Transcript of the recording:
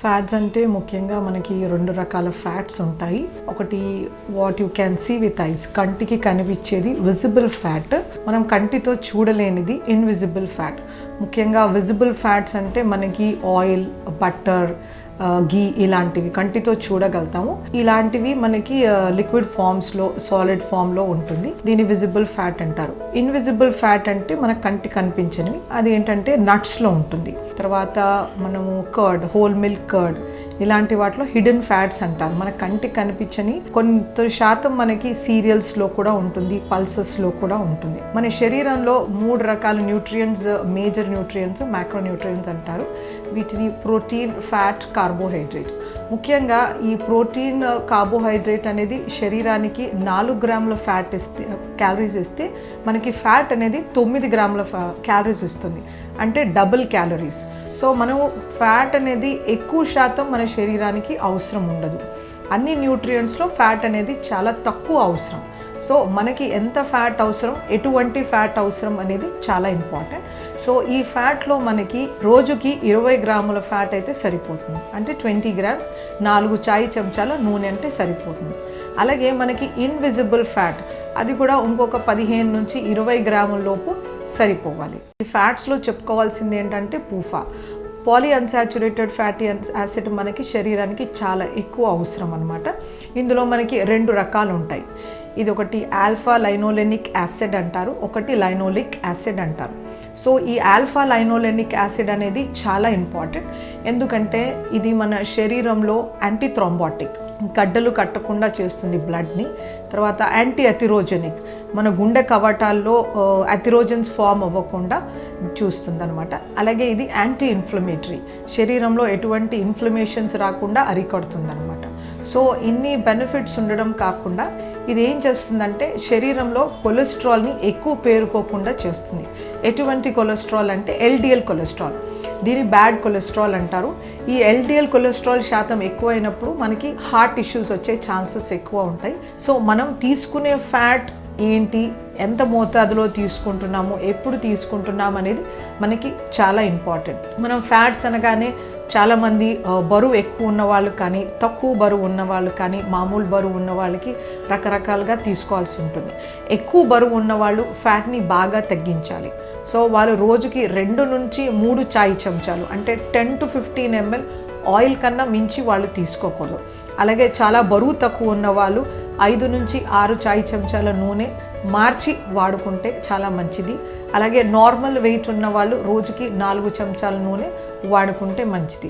Fats అంటే ముఖ్యంగా మనకి 2 రకాల ఫ్యాట్స్ ఉంటాయి. ఒకటి what you can see with eyes, కంటికి కనిపించేది విజిబుల్ ఫ్యాట్. మనం కంటితో చూడలేనిది ఇన్విజిబుల్ ఫ్యాట్. ముఖ్యంగా విజిబుల్ ఫ్యాట్స్ అంటే మనకి ఆయిల్, బటర్, ఘీ ఇలాంటివి కంటితో చూడగలుగుతాము. ఇలాంటివి మనకి లిక్విడ్ ఫామ్స్లో, సాలిడ్ ఫామ్లో ఉంటుంది. దీన్ని విజిబుల్ ఫ్యాట్ అంటారు. ఇన్విజిబుల్ ఫ్యాట్ అంటే మన కంటి కనిపించనివి. అది ఏంటంటే నట్స్లో ఉంటుంది. తర్వాత మనము కర్డ్, హోల్ మిల్క్ కర్డ్ ఇలాంటి వాటిలో హిడెన్ ఫ్యాట్స్ అంటారు. మన కంటికి కనిపించని కొంత శాతం మనకి సీరియల్స్లో కూడా ఉంటుంది, పల్సెస్లో కూడా ఉంటుంది. మన శరీరంలో 3 రకాల nutrients, major nutrients, macro nutrients అంటారు. వీటిని ప్రోటీన్, ఫ్యాట్, కార్బోహైడ్రేట్. ముఖ్యంగా ఈ ప్రోటీన్, కార్బోహైడ్రేట్ అనేది శరీరానికి 4 గ్రాముల ఫ్యాట్ ఇస్తే, క్యాలరీస్ ఇస్తే మనకి ఫ్యాట్ అనేది 9 గ్రాముల క్యాలరీస్ ఇస్తుంది. అంటే డబుల్ క్యాలరీస్. సో మనము ఫ్యాట్ అనేది ఎక్కువ శాతం మన శరీరానికి అవసరం ఉండదు. అన్ని న్యూట్రియంట్స్లో ఫ్యాట్ అనేది చాలా తక్కువ అవసరం. సో మనకి ఎంత ఫ్యాట్ అవసరం, ఎటువంటి ఫ్యాట్ అవసరం అనేది చాలా ఇంపార్టెంట్. సో ఈ ఫ్యాట్లో మనకి రోజుకి 20 గ్రాముల ఫ్యాట్ అయితే సరిపోతుంది. అంటే 20 గ్రామ్స్, 4 చాయ్ చెంచాల నూనె అంటే సరిపోతుంది. అలాగే మనకి ఇన్విజిబుల్ ఫ్యాట్, అది కూడా ఇంకొక 15 నుంచి 20 గ్రాముల లోపు సరిపోవాలి. ఈ ఫ్యాట్స్లో చెప్పుకోవాల్సింది ఏంటంటే పూఫా, పాలీ అన్సాచురేటెడ్ ఫ్యాటీ యాసిడ్ మనకి శరీరానికి చాలా ఎక్కువ అవసరం అన్నమాట. ఇందులో మనకి 2 రకాలు ఉంటాయి. ఇది ఒకటి ఆల్ఫా లైనోలెనిక్ యాసిడ్ అంటారు, ఒకటి లైనోలిక్ యాసిడ్ అంటారు. సో ఈ ఆల్ఫా లైనోలెనిక్ యాసిడ్ అనేది చాలా ఇంపార్టెంట్. ఎందుకంటే ఇది మన శరీరంలో యాంటీ థ్రోంబోటిక్, గడ్డలు కట్టకుండా చేస్తుంది బ్లడ్ని. తర్వాత యాంటీ అథిరోజెనిక్, మన గుండె కవాటాల్లో అథిరోజన్స్ ఫామ్ అవ్వకుండా చూస్తుంది అనమాట. అలాగే ఇది యాంటీ ఇన్ఫ్లమేటరీ, శరీరంలో ఎటువంటి ఇన్ఫ్లమేషన్స్ రాకుండా అరికడుతుంది అనమాట. సో ఇన్ని బెనిఫిట్స్ ఉండడం కాకుండా ఇది ఏం చేస్తుందంటే శరీరంలో కొలెస్ట్రాల్ని ఎక్కువ పేరుకోకుండా చేస్తుంది. ఎటువంటి కొలెస్ట్రాల్ అంటే ఎల్డిఎల్ కొలెస్ట్రాల్, దీని బ్యాడ్ కొలెస్ట్రాల్ అంటారు. ఈ ఎల్డిఎల్ కొలెస్ట్రాల్ శాతం ఎక్కువైనప్పుడు మనకి హార్ట్ ఇష్యూస్ వచ్చే ఛాన్సెస్ ఎక్కువ ఉంటాయి. సో మనం తీసుకునే ఫ్యాట్ ఏంటి, ఎంత మోతాదులో తీసుకుంటున్నాము, ఎప్పుడు తీసుకుంటున్నాము అనేది మనకి చాలా ఇంపార్టెంట్. మనం ఫ్యాట్స్ అనగానే చాలామంది బరువు ఎక్కువ ఉన్నవాళ్ళు కానీ, తక్కువ బరువు ఉన్నవాళ్ళు కానీ, మామూలు బరువు ఉన్న వాళ్ళకి రకరకాలుగా తీసుకోవాల్సి ఉంటుంది. ఎక్కువ బరువు ఉన్నవాళ్ళు ఫ్యాట్ని బాగా తగ్గించాలి. సో వాళ్ళు రోజుకి 2 నుంచి 3 చాయ్ చెంచాలు, అంటే 10 to 15 ml ఆయిల్ కన్నా మించి వాళ్ళు తీసుకోకూడదు. అలాగే చాలా బరువు తక్కువ ఉన్న వాళ్ళు 5 నుంచి 6 చాయ్ చెంచాల నూనె మార్చి వాడుకుంటే చాలా మంచిది. అలాగే నార్మల్ వెయిట్ ఉన్న వాళ్ళు రోజుకి 4 చెంచాల నూనె వాడుకుంటే మంచిది.